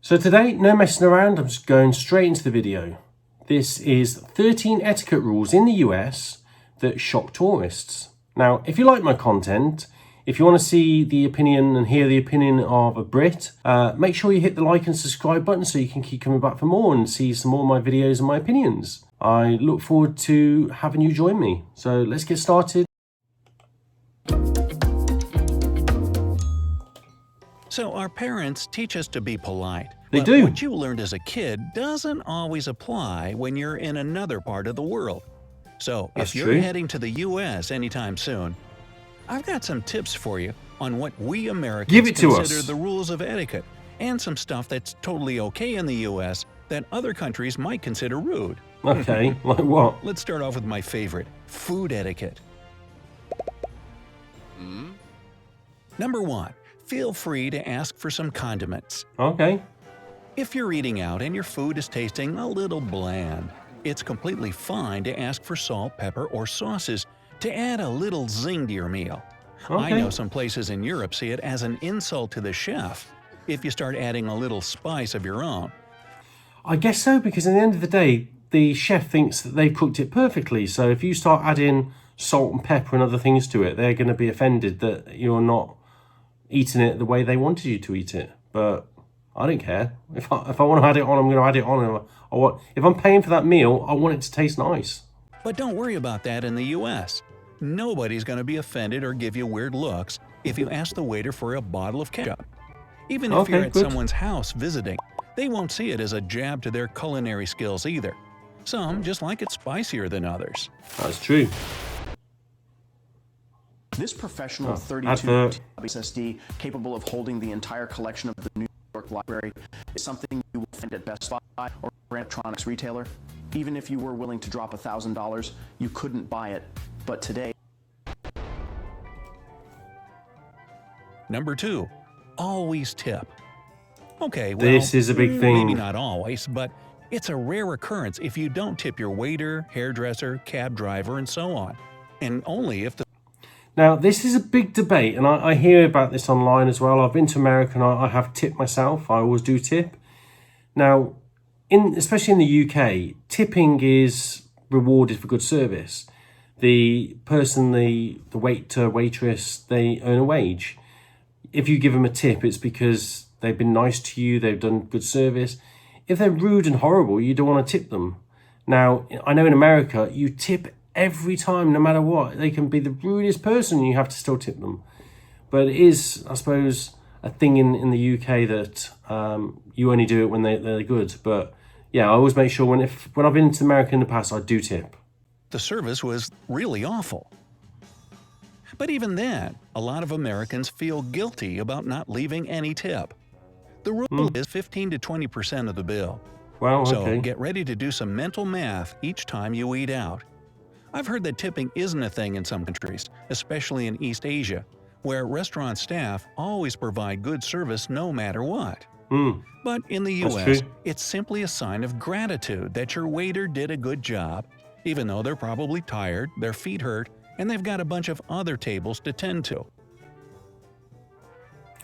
So today, no messing around, I'm just going straight into the video. This is 13 etiquette rules in the US that shock tourists. Now, if you like my content, if you want to see the opinion and hear the opinion of a Brit, make sure you hit the like and subscribe button so you can keep coming back for more and see some more of my videos and my opinions. I look forward to having you join me. So let's get started. So our parents teach us to be polite. They but do. What you learned as a kid doesn't always apply when you're in another part of the world. So That's if you're true. heading to the US anytime soon, I've got some tips for you on what we Americans Give it to consider us. the rules of etiquette, and some stuff that's totally okay in the US that other countries might consider rude. Okay, like what? Let's start off with my favorite, food etiquette. Number 1. Feel free to ask for some condiments. Okay. If you're eating out and your food is tasting a little bland, it's completely fine to ask for salt, pepper, or sauces to add a little zing to your meal. I Okay. know some places in Europe see it as an insult to the chef if you start adding a little spice of your own. I guess so, because at the end of the day, the chef thinks that they've cooked it perfectly. So if you start adding salt and pepper and other things to it, they're going to be offended that you're not eating it the way they wanted you to eat it. But I don't care. If I want to add it on, I'm going to add it on. If I'm paying for that meal, I want it to taste nice. But don't worry about that in the US. Nobody's going to be offended or give you weird looks if you ask the waiter for a bottle of ketchup. Even if Okay, you're at good. someone's house visiting, they won't see it as a jab to their culinary skills either. Some just like it spicier than others. That's true. This professional 32 advert. SSD capable of holding the entire collection of the New York Library is something you will find at Best Buy or an electronics retailer. Even if you were willing to drop $1,000, you couldn't buy it. But today, Number 2. Always tip. Okay, well, This is a big thing. Maybe not always, but it's a rare occurrence if you don't tip your waiter, hairdresser, cab driver, and so on. And only if the Now, this is a big debate, and I hear about this online as well. I've been to America and I have tipped myself. I always do tip. Now, especially in the UK, tipping is rewarded for good service. The person, the waiter, waitress, they earn a wage. If you give them a tip, it's because they've been nice to you, they've done good service. If they're rude and horrible, you don't want to tip them. Now, I know in America, you tip every time, no matter what. They can be the rudest person and you have to still tip them. But it is, I suppose, a thing in the UK that you only do it when they're good. But yeah, I always make sure when I've been to America in the past, I do tip. service was really awful. But even then, a lot of Americans feel guilty about not leaving any tip. The rule is 15 to 20% of the bill. Well, So okay. get ready to do some mental math each time you eat out. I've heard that tipping isn't a thing in some countries, especially in East Asia, where restaurant staff always provide good service no matter what. But in the That's US, true. it's simply a sign of gratitude that your waiter did a good job, even though they're probably tired, their feet hurt, and they've got a bunch of other tables to tend to.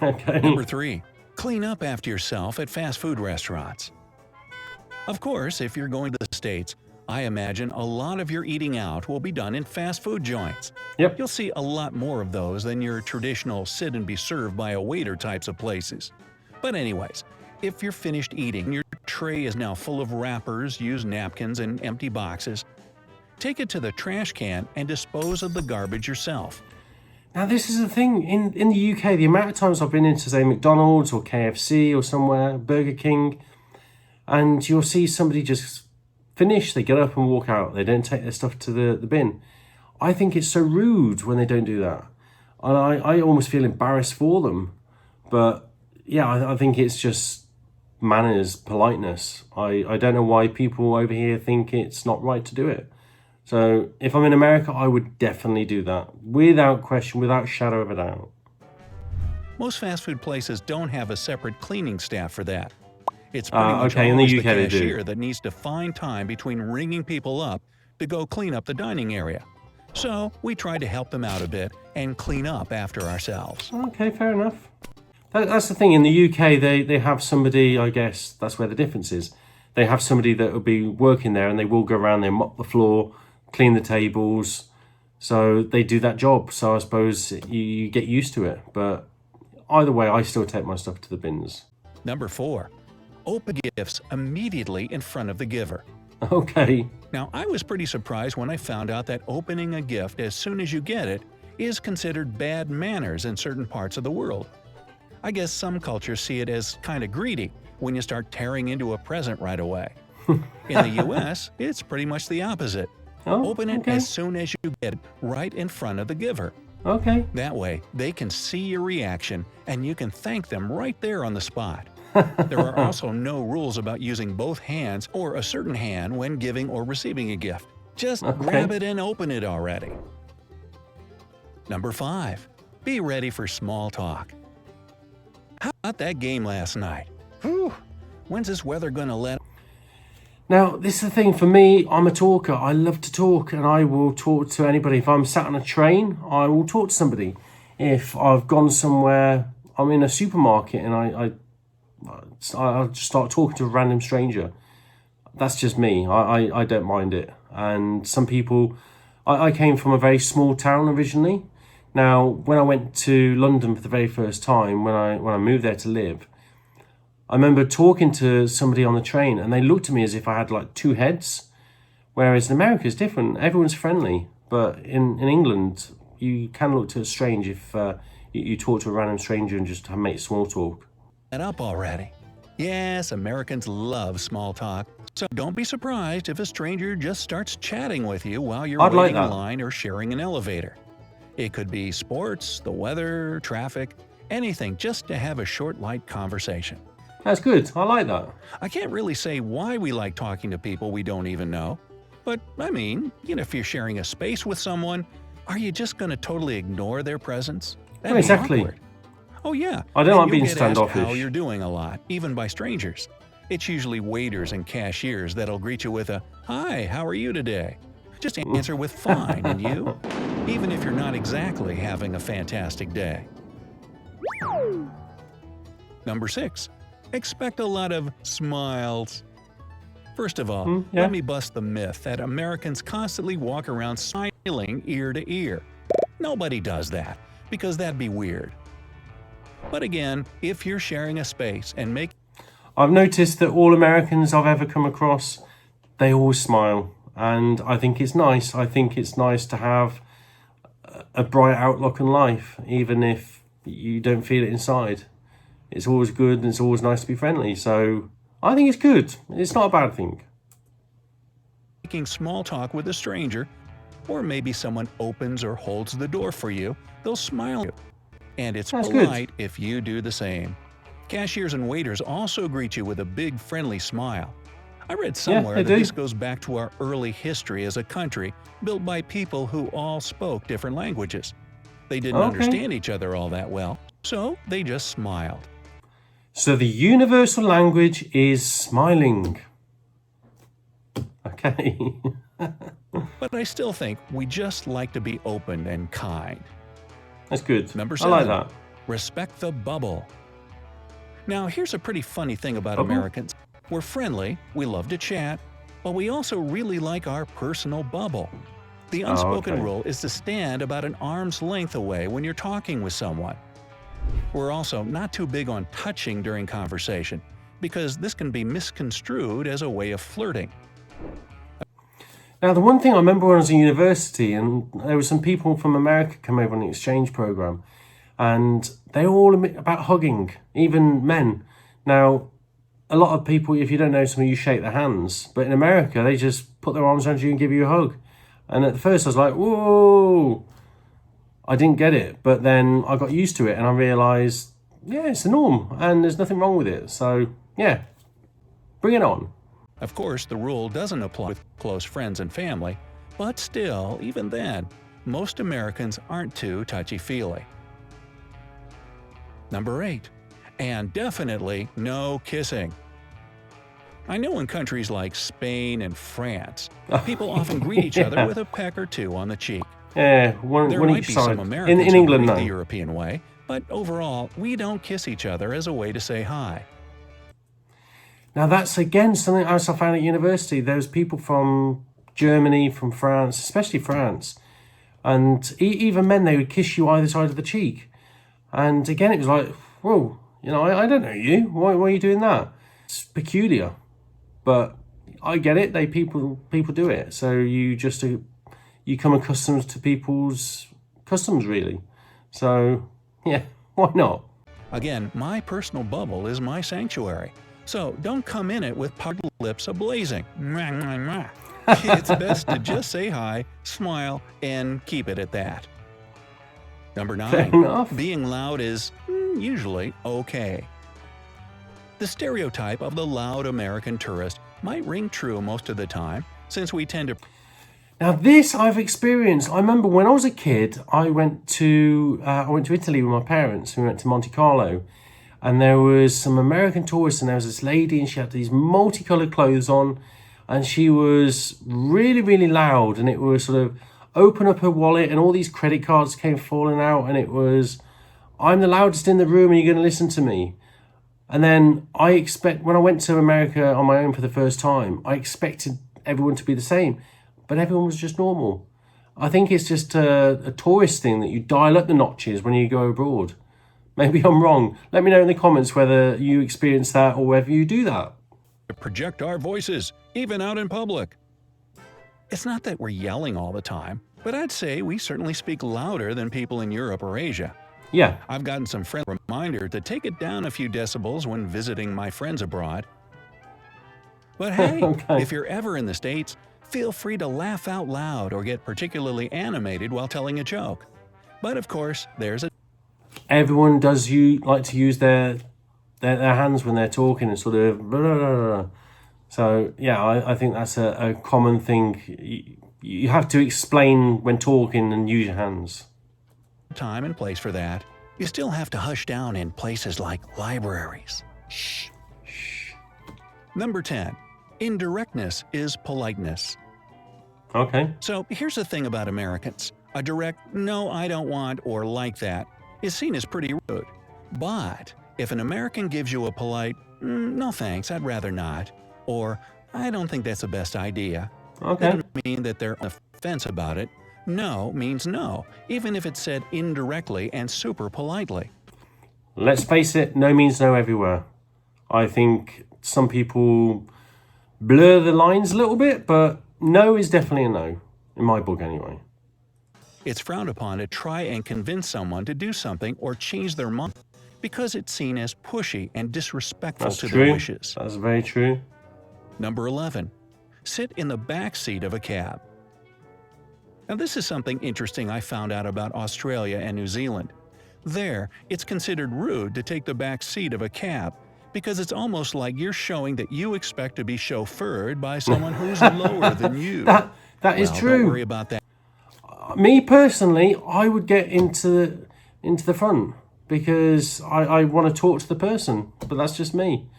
Okay. Number 3. Clean up after yourself at fast food restaurants. Of course, if you're going to the States, I imagine a lot of your eating out will be done in fast food joints. Yep. You'll see a lot more of those than your traditional sit and be served by a waiter types of places. But anyways, if you're finished eating, your tray is now full of wrappers, used napkins, and empty boxes. Take it to the trash can and dispose of the garbage yourself. Now, this is the thing. In the UK, the amount of times I've been into, say, McDonald's or KFC or somewhere, Burger King, and you'll see somebody just finish, they get up and walk out. They don't take their stuff to the bin. I think it's so rude when they don't do that. And I almost feel embarrassed for them. But yeah, I think it's just manners, politeness. I don't know why people over here think it's not right to do it. So if I'm in America, I would definitely do that. Without question, without shadow of a doubt. Most fast food places don't have a separate cleaning staff for that. It's pretty much okay, in the always UK they do. cashier that needs to find time between ringing people up to go clean up the dining area. So we try to help them out a bit and clean up after ourselves. Okay, fair enough. That's the thing. In the UK, they have somebody, I guess that's where the difference is. They have somebody that will be working there and they will go around there, mop the floor, clean the tables. So they do that job. So I suppose you get used to it. But either way, I still take my stuff to the bins. Number 4. Open gifts immediately in front of the giver. Okay. Now, I was pretty surprised when I found out that opening a gift as soon as you get it is considered bad manners in certain parts of the world. I guess some cultures see it as kind of greedy when you start tearing into a present right away. In the US, it's pretty much the opposite. Open it as soon as you get it, right in front of the giver. Okay. That way, they can see your reaction and you can thank them right there on the spot. There are also no rules about using both hands or a certain hand when giving or receiving a gift. Just grab it and open it already. Number 5. Be ready for small talk. How about that game last night? Whew, when's this weather gonna let? Now, this is the thing for me, I'm a talker. I love to talk and I will talk to anybody. If I'm sat on a train, I will talk to somebody. If I've gone somewhere, I'm in a supermarket and I'll just start talking to a random stranger. That's just me. I don't mind it. And some people, I came from a very small town originally. Now, when I went to London for the very first time, when I moved there to live, I remember talking to somebody on the train and they looked at me as if I had like two heads. Whereas in America it's different. Everyone's friendly. But in England, you can look to a strange if you talk to a random stranger and just make small talk. Up already. Yes, Americans love small talk. So don't be surprised if a stranger just starts chatting with you while you're waiting in line or sharing an elevator. It could be sports, the weather, traffic, anything just to have a short, light conversation. That's good. I like that. I can't really say why we like talking to people we don't even know. But, I mean, if you're sharing a space with someone, are you just going to totally ignore their presence? That'd be awkward. Oh, yeah. I don't like being standoffish. How you're doing a lot, even by strangers. It's usually waiters and cashiers that'll greet you with a, "Hi, how are you today?" Just answer with "Fine," and you? Even if you're not exactly having a fantastic day. Number 6. Expect a lot of smiles. First of all, let me bust the myth that Americans constantly walk around smiling ear to ear. Nobody does that, because that'd be weird. But again, if you're sharing a space and I've noticed that all Americans I've ever come across, they always smile. And I think it's nice. I think it's nice to have a bright outlook on life, even if you don't feel it inside. It's always good and it's always nice to be friendly. So I think it's good. It's not a bad thing. Making small talk with a stranger, or maybe someone opens or holds the door for you, they'll smile at you. And it's polite if you do the same. Cashiers and waiters also greet you with a big friendly smile. I read somewhere that this goes back to our early history as a country built by people who all spoke different languages. They didn't understand each other all that well, so they just smiled. So the universal language is smiling. Okay. But I still think we just like to be open and kind. That's good. Number 7. I like that. Respect the bubble. Now, here's a pretty funny thing about Americans. We're friendly, we love to chat, but we also really like our personal bubble. The unspoken rule is to stand about an arm's length away when you're talking with someone. We're also not too big on touching during conversation, because this can be misconstrued as a way of flirting. Now, the one thing I remember when I was in university, and there were some people from America come over on the exchange program, and they were all about hugging, even men. Now, a lot of people, if you don't know someone, you shake their hands. But in America, they just put their arms around you and give you a hug. And at first I was like, whoa, I didn't get it. But then I got used to it and I realised, yeah, it's the norm and there's nothing wrong with it. So, yeah, bring it on. Of course, the rule doesn't apply with close friends and family. But still, even then, most Americans aren't too touchy-feely. Number 8. And definitely no kissing. I know in countries like Spain and France, people often greet each other with a peck or two on the cheek. Yeah, there might be some Americans in England, who greet the European way, But overall, we don't kiss each other as a way to say hi. Now that's again something else I found at university. There was people from Germany, from France, especially France, and even men, they would kiss you either side of the cheek. And again, it was like, whoa, you know, I don't know you. Why are you doing that? It's peculiar, but I get it. People do it. So you come accustomed to people's customs, really. So yeah, why not? Again, my personal bubble is my sanctuary. So don't come in it with parted lips ablazing. Mwah, mwah, mwah. It's best to just say hi, smile, and keep it at that. Number 9, being loud is usually okay. The stereotype of the loud American tourist might ring true most of the time, since we tend to... Now this I've experienced. I remember when I was a kid, I went to Italy with my parents. We went to Monte Carlo, and there was some American tourists, and there was this lady, and she had these multicolored clothes on, and she was really, really loud, and it was sort of open up her wallet, and all these credit cards came falling out, and it was, I'm the loudest in the room, and you're going to listen to me. And then when I went to America on my own for the first time, I expected everyone to be the same, but everyone was just normal. I think it's just a tourist thing that you dial up the notches when you go abroad. Maybe I'm wrong. Let me know in the comments whether you experience that or whether you do that. Project our voices, even out in public. It's not that we're yelling all the time, but I'd say we certainly speak louder than people in Europe or Asia. Yeah. I've gotten some friendly reminder to take it down a few decibels when visiting my friends abroad. But hey, Okay. If you're ever in the States, feel free to laugh out loud or get particularly animated while telling a joke. But of course, there's a... Everyone does like to use their hands when they're talking and sort of blah, blah, blah, blah. So yeah, I think that's a common thing. You have to explain when talking and use your hands. time and place for that. You still have to hush down in places like libraries. Shh. Shh. Number 10. Indirectness is politeness. Okay. So here's the thing about Americans. A direct, no, I don't want, or like that, is seen as pretty rude. But if an American gives you a polite, no thanks, I'd rather not, or I don't think that's the best idea, Okay. that doesn't mean that they're on the fence about it. No means no, even if it's said indirectly and super politely. Let's face it, no means no everywhere. I think some people blur the lines a little bit, but no is definitely a no, in my book anyway. It's frowned upon to try and convince someone to do something or change their mind because it's seen as pushy and disrespectful That's to true. their wishes. That's very true. Number 11. Sit in the back seat of a cab. Now this is something interesting I found out about Australia and New Zealand. There, it's considered rude to take the back seat of a cab because it's almost like you're showing that you expect to be chauffeured by someone who's lower than you. That is true. Don't worry about that. Me personally, I would get into the front because I want to talk to the person, but that's just me.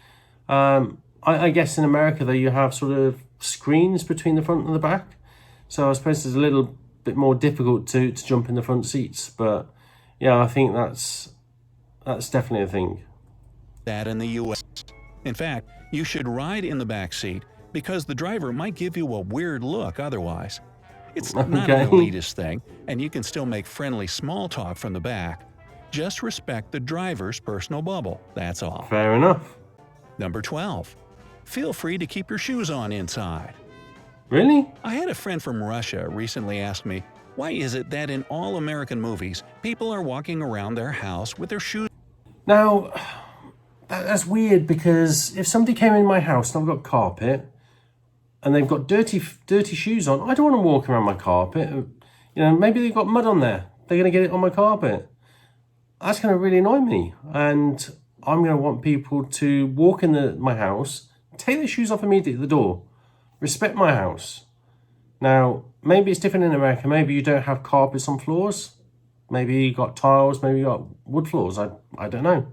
I guess in America, though, you have sort of screens between the front and the back. So I suppose it's a little bit more difficult to jump in the front seats. But yeah, I think that's definitely a thing. That in the U.S. In fact, you should ride in the back seat because the driver might give you a weird look otherwise. It's not an elitist thing, and you can still make friendly small talk from the back. Just respect the driver's personal bubble, that's all. Fair enough. Number 12. Feel free to keep your shoes on inside. Really? I had a friend from Russia recently ask me, why is it that in all American movies, people are walking around their house with their shoes? Now, that's weird because if somebody came in my house and I've got carpet and they've got dirty shoes on, I don't want to walk around my carpet. You know, maybe they've got mud on there. They're going to get it on my carpet. That's going to really annoy me. And I'm going to want people to walk in my house, take their shoes off immediately at the door. Respect my house. Now, maybe it's different in America. Maybe you don't have carpets on floors. Maybe you got tiles. Maybe you got wood floors. I don't know.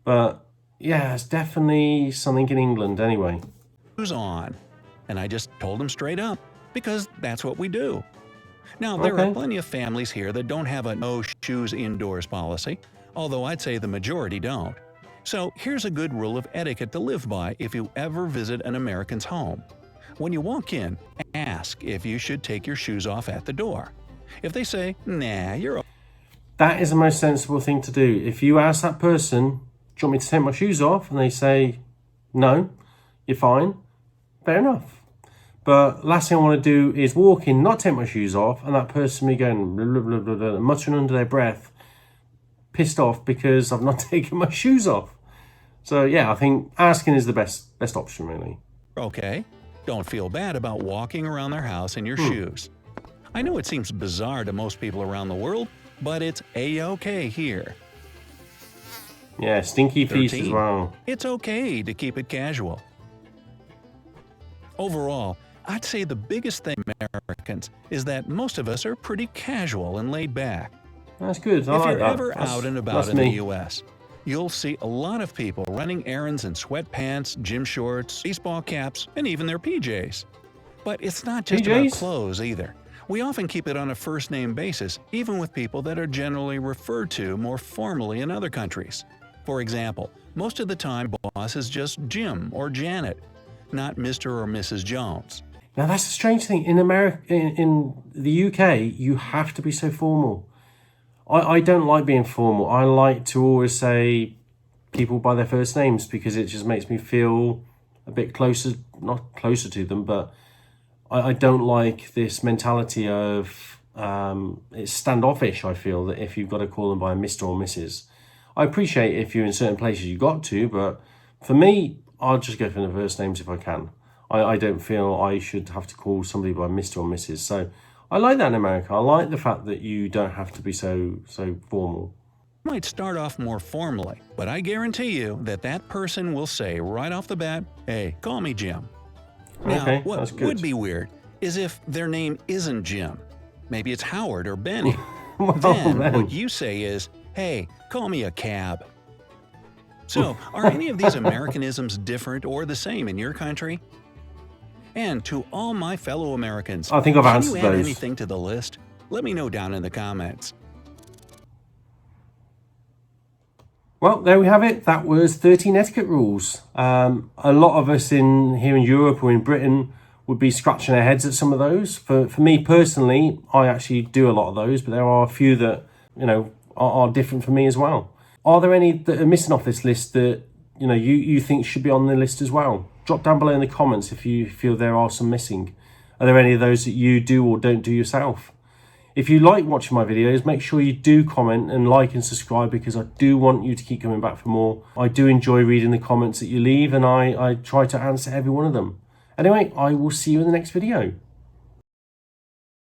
But yeah, it's definitely something in England anyway. Shoes on. And I just told him straight up, because that's what we do. Now, there are plenty of families here that don't have a no shoes indoors policy, although I'd say the majority don't. So here's a good rule of etiquette to live by if you ever visit an American's home. When you walk in, ask if you should take your shoes off at the door. If they say, nah, you're okay. That is the most sensible thing to do. If you ask that person, do you want me to take my shoes off? And they say, no, you're fine. Fair enough. But last thing I want to do is walk in, not take my shoes off, and that person be going, blah, blah, blah, blah, blah, muttering under their breath, pissed off because I've not taken my shoes off. So yeah, I think asking is the best option, really. Okay. Don't feel bad about walking around their house in your shoes. I know it seems bizarre to most people around the world, but it's A-okay here. Yeah, stinky feet 13. as well. It's okay to keep it casual. Overall, I'd say the biggest thing Americans is that most of us are pretty casual and laid back. That's good. I If like you're that. ever out and about in me. the U.S., you'll see a lot of people running errands in sweatpants, gym shorts, baseball caps, and even their PJs. But it's not just about PJs? clothes either. We often keep it on a first-name basis, even with people that are generally referred to more formally in other countries. For example, most of the time boss is just Jim or Janet, not Mr. or Mrs. Jones. Now that's a strange thing. In America, in the UK, you have to be so formal. I don't like being formal. I like to always say people by their first names because it just makes me feel a bit closer, not closer to them, but I don't like this mentality of it's standoffish. I feel that if you've got to call them by Mr. or Mrs. I appreciate if you're in certain places you got to, but for me, I'll just go for the first names if I can. I don't feel I should have to call somebody by Mr. or Mrs. So I like that in America. I like the fact that you don't have to be so formal. You might start off more formally, but I guarantee you that person will say right off the bat, hey, call me Jim. Now, Okay, what that's good. would be weird is if their name isn't Jim. Maybe it's Howard or Benny. Well, Then then. what you say is, hey, call me a cab. So, are any of these Americanisms different or the same in your country? And to all my fellow Americans, I think I've can answered you add those. anything to the list? Let me know down in the comments. Well, there we have it. That was 13 etiquette rules. A lot of us here in Europe or in Britain would be scratching our heads at some of those. For me personally, I actually do a lot of those, but there are a few that, are different for me as well. Are there any that are missing off this list that, you think should be on the list as well? Drop down below in the comments if you feel there are some missing. Are there any of those that you do or don't do yourself? If you like watching my videos, make sure you do comment and like and subscribe because I do want you to keep coming back for more. I do enjoy reading the comments that you leave and I try to answer every one of them. Anyway, I will see you in the next video.